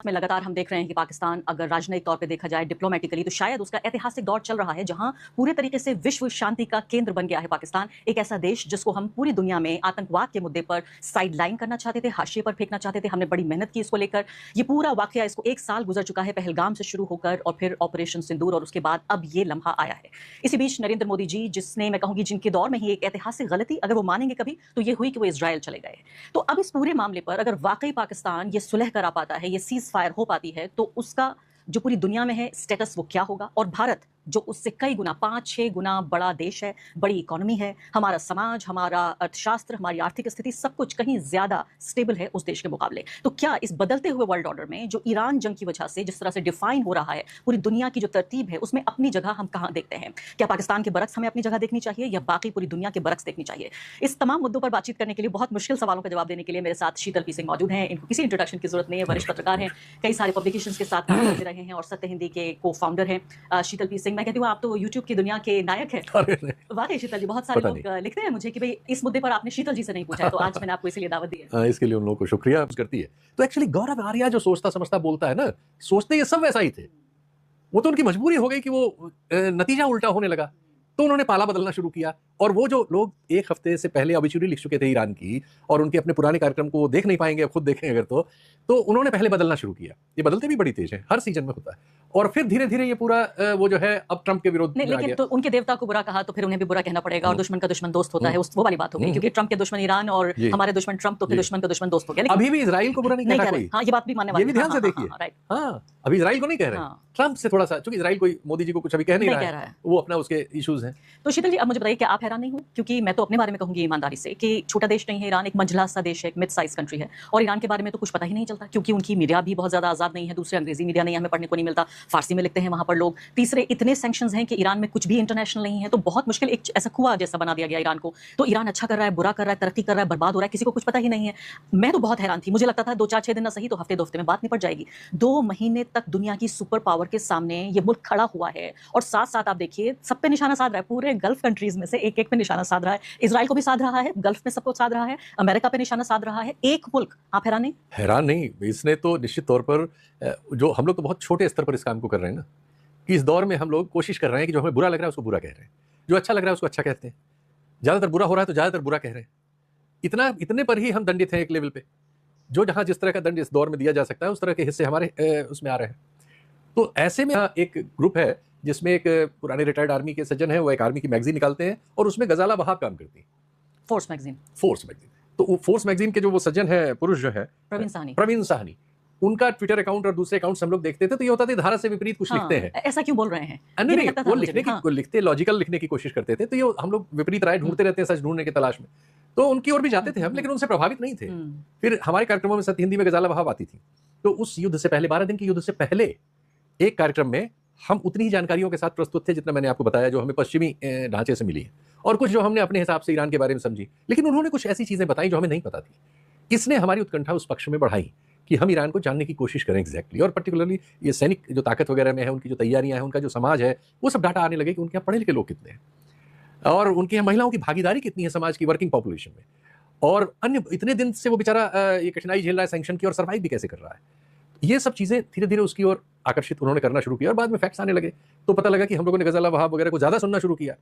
में लगातार हम देख रहे हैं कि पाकिस्तान अगर राजनयिक तौर पे देखा जाए डिप्लोमेटिकली तो शायद उसका ऐतिहासिक दौर चल रहा है जहां पूरे तरीके से विश्व शांति का केंद्र बन गया है पाकिस्तान। एक ऐसा देश जिसको हम पूरी दुनिया में आतंकवाद के मुद्दे पर साइड लाइन करना चाहते थे, हाशिए पर फेंकना चाहते थे। हमने बड़ी मेहनत की इसको लेकर। ये पूरा वाकया, इसको 1 साल गुजर चुका है पहलगाम से शुरू होकर और फिर ऑपरेशन सिंदूर, और उसके बाद अब ये लम्हा आया है। इसी बीच नरेंद्र मोदी जी, जिसने, मैं कहूंगी जिनके दौर में ही एक ऐतिहासिक गलती अगर वो मानेंगे कभी तो ये हुई कि वो इजराइल चले गए। तो अब इस पूरे मामले पर अगर वाकई पाकिस्तान ये सुलह करा पाता है, ये सीज फायर हो पाती है, तो उसका जो पूरी दुनिया में है स्टेटस वो क्या होगा। और भारत जो उससे कई गुना, 5-6 गुना बड़ा देश है, बड़ी इकोनॉमी है, हमारा समाज, हमारा अर्थशास्त्र, हमारी आर्थिक स्थिति सब कुछ कहीं ज्यादा स्टेबल है उस देश के मुकाबले। तो क्या इस बदलते हुए वर्ल्ड ऑर्डर में जो ईरान जंग की वजह से जिस तरह से डिफाइन हो रहा है पूरी दुनिया की जो तरतीब है, उसमें अपनी जगह हम कहां देखते हैं? क्या पाकिस्तान के बरक्स हमें अपनी जगह देखनी चाहिए या बाकी पूरी दुनिया के बरक्स देखनी चाहिए? इस तमाम मुद्दों पर बातचीत करने के लिए, बहुत मुश्किल सवालों का जवाब देने के लिए मेरे साथ शीतल पी सिंह मौजूद हैं। इनको किसी इंट्रोडक्शन की जरूरत नहीं है, वरिष्ठ पत्रकार हैं, कई सारे पब्लिकेशंस के साथ काम करते रहे हैं और सत्य हिंदी के को फाउंडर हैं। शीतल पी सिंह, मैं कहती हूँ आप तो यूट्यूब की दुनिया के नायक हैं। वाकई शीतल जी, बहुत सारे लोग लिखते हैं मुझे कि भाई इस मुद्दे पर आपने शीतल जी से नहीं पूछा है, तो आज मैंने आपको इसीलिए दावत दी है। इसके लिए उन लोगों को शुक्रिया करती है। तो एक्चुअली गौरव आर्या जो सोचता समझता बोलता है ना, सोचते ये सब वैसा ही थे। वो तो उनकी मजबूरी हो गई कि वो नतीजा उल्टा होने लगा, तो उन्होंने पाला बदलना शुरू किया। और वो जो लोग एक हफ्ते से पहले ऑबिचुरी लिख चुके थे ईरान की और उनके अपने पुराने कार्यक्रम को देख नहीं पाएंगे, खुद देखें अगर तो उन्होंने पहले बदलना शुरू किया। ये बदलते भी बड़ी तेज है, हर सीजन में होता है। और फिर धीरे धीरे ये पूरा वो जो है अब ट्रंप के विरोध में आ लेकिन गया। तो उनके देवता को बुरा कहा तो फिर उन्हें भी बुरा कहना पड़ेगा, और दुश्मन का दुश्मन दोस्त होता है, वो वाली बात हो गई। क्योंकि ट्रंप के दुश्मन ईरान और हमारे दुश्मन ट्रंप, तो फिर दुश्मन का दुश्मन दोस्त हो गया। अभी भी इजराइल को बुरा नहीं कह रहा कोई। हाँ, ये बात भी मानने वाली है। ये भी ध्यान से देखिए। हाँ, अभी इजराइल को नहीं कह रहे, ट्रंप से थोड़ा सा, क्योंकि इजराइल कोई मोदी जी को कुछ अभी कह नहीं रहा है, वो अपना उसके इश्यूज हैं। तो शीतल जी, अब मुझे बताइए कि आप हैरान नहीं हो? क्योंकि मैं तो अपने बारे में कहूंगी ईमानदारी से कि छोटा देश नहीं है ईरान, एक मंझला सा देश है, एक मिड साइज कंट्री है, और ईरान के बारे में तो कुछ पता ही नहीं चलता क्योंकि उनकी मीडिया भी बहुत ज्यादा आजाद नहीं है। दूसरे अंग्रेजी मीडिया नहीं, हमें पढ़ने को नहीं मिलता, फारसी में लिखते हैं वहां पर लोग। तीसरे, इतने सैंक्शंस हैं कि ईरान में कुछ भी इंटरनेशनल नहीं है, तो बहुत मुश्किल, एक ऐसा कुआं जैसा बना दिया गया ईरान को। तो ईरान अच्छा कर रहा है, बुरा कर रहा है, तरक्की कर रहा है, बर्बाद हो रहा है, किसी को कुछ पता ही नहीं है। मैं तो बहुत हैरान थी, मुझे लगता था 2-4-6 दिन ना सही तो हफ्ते 2 हफ्ते में बात निपट जाएगी। 2 महीने तक दुनिया की सुपर पावर के सामने ये मुल्क खड़ा हुआ है, और साथ साथ आप देखिए सब पे निशाना साध रहा है। पूरे गल्फ कंट्रीज में से एक एक पे निशाना साध रहा है, इजराइल को भी साध रहा है, गल्फ में सबको साध रहा है, अमेरिका पे निशाना साध रहा है। एक मुल्क, आप हैरान नहीं? हैरान नहीं, इसने तो निश्चित तौर पर जो हम लोग तो बहुत छोटे स्तर पर इस काम को कर रहे हैं ना, कि इस दौर में हम लोग कोशिश कर रहे हैं कि जो हमें बुरा लग रहा है उसको बुरा कह रहे हैं, जो अच्छा लग रहा है उसको अच्छा कहते हैं। ज्यादातर बुरा हो रहा है तो ज्यादातर बुरा कह रहे हैं। इतने पर ही हम दंडित हैं एक लेवल पे। जो जहां जिस तरह का दंड इस दौर में दिया जा सकता है उस तरह के हिस्से हमारे उसमें आ रहे हैं। तो ऐसे में एक ग्रुप है जिसमें एक पुराने रिटायर्ड आर्मी के सज्जन है, वो एक आर्मी की मैगजीन निकालते हैं और उसमें गजाला वहाब काम करती है, फोर्स मैगजीन। तो फोर्स मैगजीन के जो वो सज्जन है, पुरुष जो है प्रवीण साहनी, उनका ट्विटर अकाउंट और दूसरे अकाउंट्स हम लोग देखते थे, तो ये होता था धारा से विपरीत कुछ लिखते हैं। ऐसा क्यों बोल रहे हैं? नहीं, वो लिखते लॉजिकल लिखने की कोशिश करते थे, तो ये हम लोग विपरीत राय ढूंढते रहते हैं, सच ढूंढने की तलाश में। तो उनकी ओर भी जाते थे हम, लेकिन उनसे प्रभावित नहीं थे। फिर हमारे कार्यक्रमों में सत्य हिंदी में गजाला वहाब आती थी, तो उस युद्ध से पहले, 12 दिन के युद्ध से पहले एक कार्यक्रम में हम उतनी ही जानकारियों के साथ प्रस्तुत थे जितना मैंने आपको बताया, जो हमें पश्चिमी ढांचे से मिली है, और कुछ जो हमने अपने हिसाब से ईरान के बारे में समझी। लेकिन उन्होंने कुछ ऐसी चीजें बताई जो हमें नहीं पता थी। इसने हमारी उत्कंठा उस पक्ष में बढ़ाई कि हम ईरान को जानने की कोशिश करें एग्जैक्टली। और पर्टिकुलरली ये सैनिक जो ताकत वगैरह में है, उनकी जो तैयारियां हैं, उनका जो समाज है, वो सब डाटा आने लगे कि उनके यहाँ पढ़े लिखे लोग कितने हैं, और उनके यहाँ महिलाओं की भागीदारी कितनी है समाज की वर्किंग पॉपुलेशन में, और अन्य इतने दिन से वो बेचारा ये कठिनाई झेल रहा है सैंक्शन की, और सर्वाइव भी कैसे कर रहा है। ये सब चीजें धीरे धीरे उसकी ओर आकर्षित उन्होंने करना शुरू किया, और बाद में फैक्ट्स आने लगे, तो पता लगा कि हम लोगों ने गजाला वहाब वगैरह को ज्यादा सुनना शुरू किया।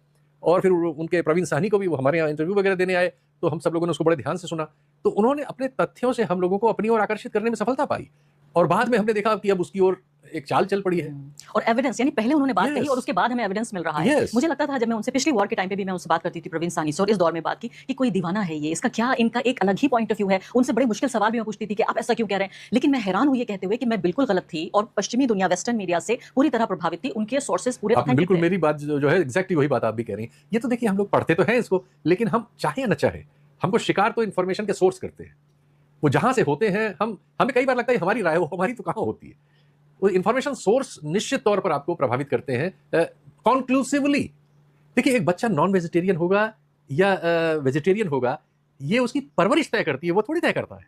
और फिर उनके प्रवीण साहनी को भी, वो हमारे यहाँ इंटरव्यू वगैरह देने आए, तो हम सब लोगों ने उसको बड़े ध्यान से सुना। तो उन्होंने अपने तथ्यों से हम लोगों को अपनी ओर आकर्षित करने में सफलता पाई, और बाद में हमने देखा कि अब उसकी ओर एक चाल चल पड़ी है। और एविडेंस, यानी पहले उन्होंने बात कही और उसके बाद हमें एविडेंस मिल रहा है। मुझे लगता था जब मैं उनसे पिछली वॉर के टाइम पे भी मैं उनसे बात करती थी, प्रवीण साहनी से, और इस दौर में बात की कि कोई दीवाना है ये, इसका क्या, इनका एक अलग ही पॉइंट ऑफ व्यू है। उनसे बड़े मुश्किल सवाल भी मैं पूछती थी कि आप ऐसा क्यों कह रहे हैं, लेकिन मैं हैरान हुई ये कहते हुए कि मैं बिल्कुल गलत थी और पश्चिमी दुनिया, वेस्टर्न मीडिया से पूरी तरह प्रभावित थी, उनके सोर्सेज पूरे बिल्कुल मेरी बात जो है एग्जैक्टली वही बात आप भी कह रही हैं। ये तो देखिए, हम लोग पढ़ते तो हैं इसको, लेकिन हम चाहे या न चाहे, हमको शिकार तो इन्फॉर्मेशन के सोर्स करते हैं, वो जहां से होते हैं। हमें कई बार लगता है हमारी राय, वो हमारी तो कहां होती है। वो इन्फॉर्मेशन सोर्स निश्चित तौर पर आपको प्रभावित करते हैं कॉन्क्लूसिवली। देखिए, एक बच्चा नॉन वेजिटेरियन होगा या वेजिटेरियन होगा, ये उसकी परवरिश तय करती है, वो थोड़ी तय करता है।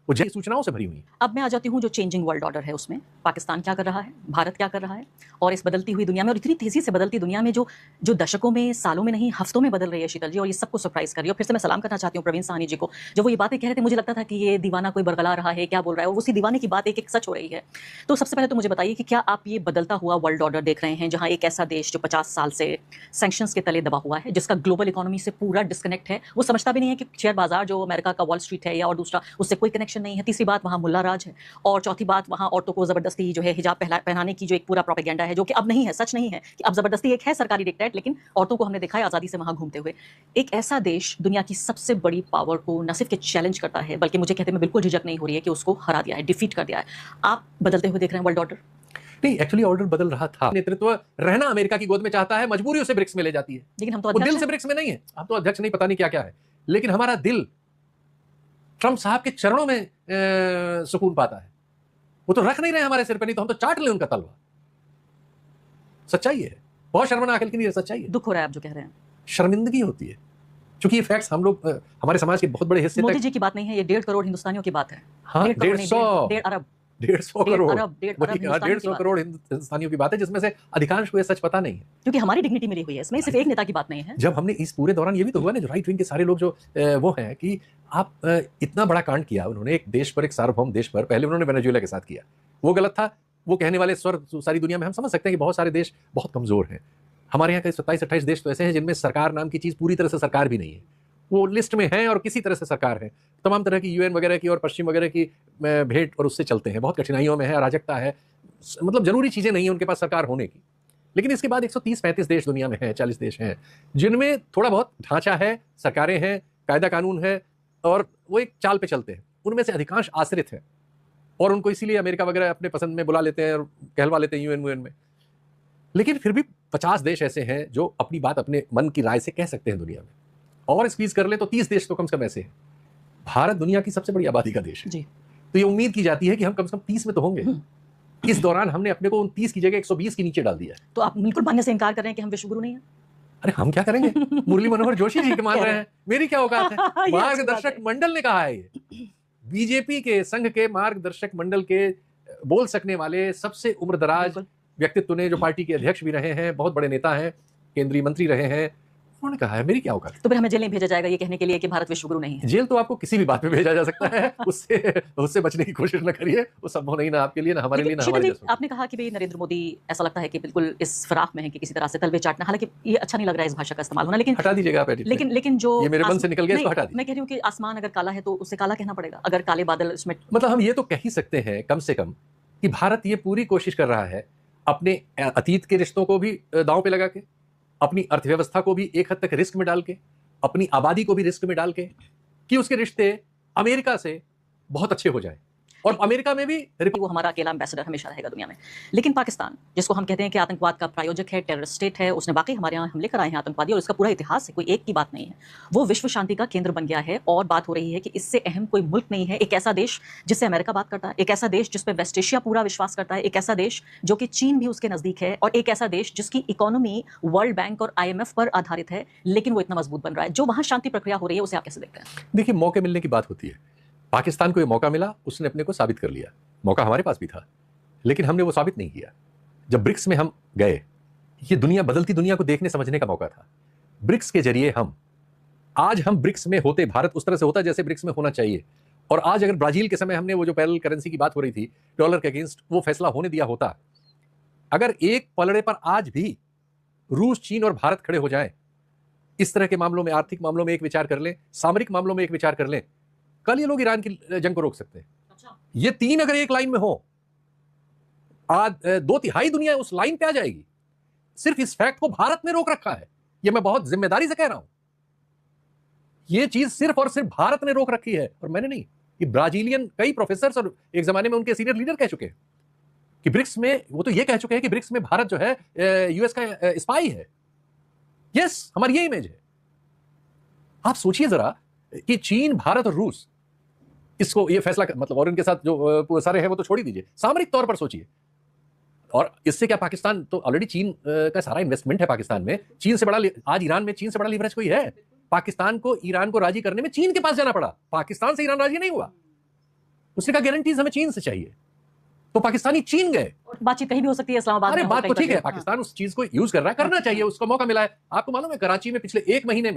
वो जय सूचनाओं से भरी हुई। अब मैं आ जाती हूँ जो चेंजिंग वर्ल्ड ऑर्डर है उसमें पाकिस्तान क्या कर रहा है, भारत क्या कर रहा है, और इस बदलती हुई दुनिया में, और इतनी तेजी से बदलती दुनिया में जो जो दशकों में, सालों में नहीं, हफ्तों में बदल रही है शीतल जी, और ये सबको सरप्राइज कर रही है। और फिर से मैं सलाम करना चाहती हूँ प्रवीण साहनी जी को, जो वो ये बातें कह रहे थे, मुझे लगता था कि ये दीवाना कोई बरगला रहा है, क्या बोल रहा है, और उसी दीवाने की बात एक एक सच हो रही है। तो सबसे पहले तो मुझे बताइए कि क्या आप ये बदलता हुआ वर्ल्ड ऑर्डर देख रहे हैं, जहाँ एक ऐसा देश जो 50 साल से सैंक्शंस के तले दबा हुआ है, जिसका ग्लोबल इकोनॉमी से पूरा डिस्कनेक्ट है, वो समझता भी नहीं है कि शेयर बाजार जो अमेरिका का वॉल स्ट्रीट है या और दूसरा, उससे कोई कनेक्शन नहीं है। तीसरी बात, वहाँ मुल्ला राज है, और चौथी बात, वहाँ औरतों को जबरदस्ती जो है हिजाब पहनाने की जो एक पूरा प्रोपेगेंडा है, जो कि अब नहीं है, सच नहीं है कि अब जबरदस्ती एक है सरकारी डिक्टेट, लेकिन औरतों को हमने देखा है आज़ादी से वहाँ घूमते हुए। एक ऐसा देश दुनिया की सबसे बड़ी पावर को न सिर्फ के चैलेंज करता है, बल्कि मुझे कहते में बिल्कुल झिझक नहीं हो रही है कि उसको हरा दिया है, डिफीट कर दिया है। आप बदलते हुए देख रहे हैं वर्ल्ड ऑर्डर? नहीं, एक्चुअली ऑर्डर बदल रहा था। नेतृत्व रहना अमेरिका की गोद में चाहता है, मजबूरी उसे ब्रिक्स में ले जाती है, लेकिन हम तो वो दिल अध्यक्ष से ब्रिक्स में नहीं है। हम तो अध्यक्ष नहीं, पता नहीं क्या क्या है, लेकिन हमारा दिल ट्रंप साहब के चरणों में सुकून पाता है। वो तो रख नहीं रहे हमारे सिर पर, नहीं तो हम तो चाट लें उनका तलवा। सच्चाई है, बहुत शर्मनाक है, लेकिन ये सच्चाई है। दुख हो रहा है आप जो कह रहे हैं। शर्मिंदगी होती है, क्योंकि ये फैक्ट्स हम लोग हमारे समाज के बहुत बड़े हिस्से मोदी तक। जी की बात नहीं है, ये 1.5 करोड़ हिंदुस्तानियों की बात है। हाँ, 1.5 150 अरब 150 करोड़, 1.5 करोड़ हिंदुस्तानियों की बात है, जिसमें से अधिकांश को ये सच पता नहीं है, क्योंकि हमारी डिग्निटी मिली हुई है इसमें, सिर्फ एक नेता की बात नहीं है। जब हमने इस पूरे दौरान ये भी तो हुआ ना, जो राइट विंग के सारे लोग जो वो हैं कि आप इतना बड़ा कांड किया उन्होंने एक देश पर, एक सार्वभौम देश पर। पहले उन्होंने वेनेजुएला के साथ किया, वो गलत था। वो कहने वाले स्वर सारी दुनिया में हम समझ सकते हैं कि बहुत सारे देश बहुत कमजोर हैं। हमारे यहाँ के 27-28 देश तो ऐसे हैं जिनमें सरकार नाम की चीज पूरी तरह से सरकार भी नहीं है, वो लिस्ट में हैं और किसी तरह से सरकार है। तमाम तरह की यूएन वगैरह की और पश्चिम वगैरह की भेंट और उससे चलते हैं, बहुत कठिनाइयों में है, अराजकता है, मतलब जरूरी चीजें नहीं है उनके पास सरकार होने की। लेकिन इसके बाद 130-35 देश दुनिया में हैं, 40 देश हैं जिनमें थोड़ा बहुत ढांचा है, सरकारें हैं, कायदा कानून है, और वो एक चाल पे चलते हैं। उनमें से अधिकांश आश्रित हैं, और उनको इसीलिए अमेरिका वगैरह अपने पसंद में बुला लेते हैं और कहलवा लेते हैं यूएन में। लेकिन फिर भी 50 देश ऐसे हैं जो अपनी बात अपने मन की राय से कह सकते हैं दुनिया में, और स्क्वीज कर ले तो 30 देश तो कम से कम ऐसे हैं। भारत दुनिया की सबसे बड़ी आबादी का देश है जी। तो ये उम्मीद की जाती है कि हम कम से कम 30 में तो होंगे। इस दौरान हमने अपने को 29 की जगह 120 के नीचे डाल दिया है। तो आप बिल्कुल मानने से इनकार कर रहे हैं कि हम विश्वगुरु नहीं है? अरे हम क्या करेंगे, मुरली मनोहर जोशी जी के मान रहे हैं, मेरी क्या औकात है। मार्गदर्शक मंडल ने कहा है, ये बीजेपी के संघ के मार्गदर्शक मंडल के बोल सकने वाले सबसे उम्रदराज व्यक्तित्व ने, जो पार्टी के अध्यक्ष भी रहे हैं, बहुत बड़े नेता हैं, केंद्रीय मंत्री रहे हैं, उन्होंने कहा है, मेरी क्या औकात। तो फिर हमें जेल नहीं भेजा जाएगा ये कहने के लिए कि भारत विश्वगुरु नहीं है? जेल तो आपको किसी भी बात में भेजा जा सकता है, उससे बचने की कोशिश न करिए, वो संभव नहीं, ना आपके लिए, ना हमारे लिए, ना हमारे जैसे। आपने कहा कि भाई नरेंद्र मोदी ऐसा लगता है कि बिल्कुल इस फिराक में है कि किसी तरह से तलवे चाटना, हालांकि ये अच्छा नहीं लग रहा है इस भाषा का इस्तेमाल होना, लेकिन हटा दीजिएगा आप, लेकिन जो ये मेरे मन से निकल गया, इसको हटा दीजिए। मैं कह रही हूँ कि आसमान अगर काला है तो उसे काला कहना पड़ेगा, अगर काले बादल इसमें, मतलब हम ये तो कह ही सकते हैं कम से कम कि भारत ये पूरी कोशिश कर रहा है अपने अतीत के रिश्तों को भी दांव पे लगा के, अपनी अर्थव्यवस्था को भी एक हद तक रिस्क में डाल के, अपनी आबादी को भी रिस्क में डाल के, कि उसके रिश्ते अमेरिका से बहुत अच्छे हो जाए, और अमेरिका में भी वो हमारा अकेला एम्बेसडर हमेशा रहेगा दुनिया में। लेकिन पाकिस्तान, जिसको हम कहते हैं कि आतंकवाद का प्रायोजक है, टेररिस्ट स्टेट है, उसने वाकई हमारे यहाँ हमले कराए हैं आतंकवादी, और इसका पूरा इतिहास है, कोई एक की बात नहीं है, वो विश्व शांति का केंद्र बन गया है। और बात हो रही है कि इससे अहम कोई मुल्क नहीं है। एक ऐसा देश जिससे अमेरिका बात करता है, एक ऐसा देश जिस पर वेस्ट एशिया पूरा विश्वास करता है, एक ऐसा देश जो कि चीन भी उसके नजदीक है, और एक ऐसा देश जिसकी इकोनॉमी वर्ल्ड बैंक और IMF पर आधारित है, लेकिन वो इतना मजबूत बन रहा है। जो वहाँ शांति प्रक्रिया हो रही है, उसे आप कैसे देखते हैं? देखिए, मौके मिलने की बात होती है। पाकिस्तान को ये मौका मिला, उसने अपने को साबित कर लिया। मौका हमारे पास भी था, लेकिन हमने वो साबित नहीं किया। जब ब्रिक्स में हम गए, ये दुनिया, बदलती दुनिया को देखने समझने का मौका था। ब्रिक्स के जरिए हम ब्रिक्स में होते, भारत उस तरह से होता जैसे ब्रिक्स में होना चाहिए। और आज अगर ब्राजील के समय हमने वो जो पैरेलल करेंसी की बात हो रही थी, डॉलर के अगेंस्ट, वो फैसला होने दिया होता, अगर एक पलड़े पर आज भी रूस, चीन और भारत खड़े हो जाएं, इस तरह के मामलों में, आर्थिक मामलों में एक विचार कर लें, सामरिक मामलों में एक विचार कर लें, कल ये लोग ईरान की जंग को रोक सकते हैं। अच्छा। ये तीन अगर एक लाइन में हो, आज 2/3 दुनिया उस लाइन पे आ जाएगी। सिर्फ इस फैक्ट को भारत ने रोक रखा है, ये मैं बहुत जिम्मेदारी से कह रहा हूं। ये चीज सिर्फ और सिर्फ भारत ने रोक रखी है, और मैंने नहीं। कि ब्राजीलियन कई प्रोफेसर और एक जमाने में उनके सीनियर लीडर कह चुके हैं कि ब्रिक्स में, वो तो ये कह चुके हैं कि ब्रिक्स में भारत जो है यूएस का स्पाई है। यस, हमारी ये इमेज है। आप सोचिए जरा कि चीन, भारत और रूस इसको ये फैसला मतलब, और इनके साथ जो सारे हैं वो तो छोड़ ही दीजिए, सामरिक तौर पर सोचिए। और इससे क्या, पाकिस्तान तो ऑलरेडी चीन का सारा इन्वेस्टमेंट है पाकिस्तान में। चीन से बड़ा, आज ईरान में चीन से बड़ा लीवरेज कोई है? पाकिस्तान को ईरान को राजी करने में चीन के पास जाना पड़ा, पाकिस्तान से ईरान राजी नहीं हुआ। उसने कहा गारंटीज हमें चीन से चाहिए, तो पाकिस्तानी चीन गए। बातचीत कहीं भी हो सकती है, इस्लामाबाद अरे में बात तो ठीक है, हाँ। पाकिस्तान उस चीज को यूज कर रहा है, करना चाहिए, उसको मौका मिला है। आपको मालूम है कराची में पिछले 1 महीने में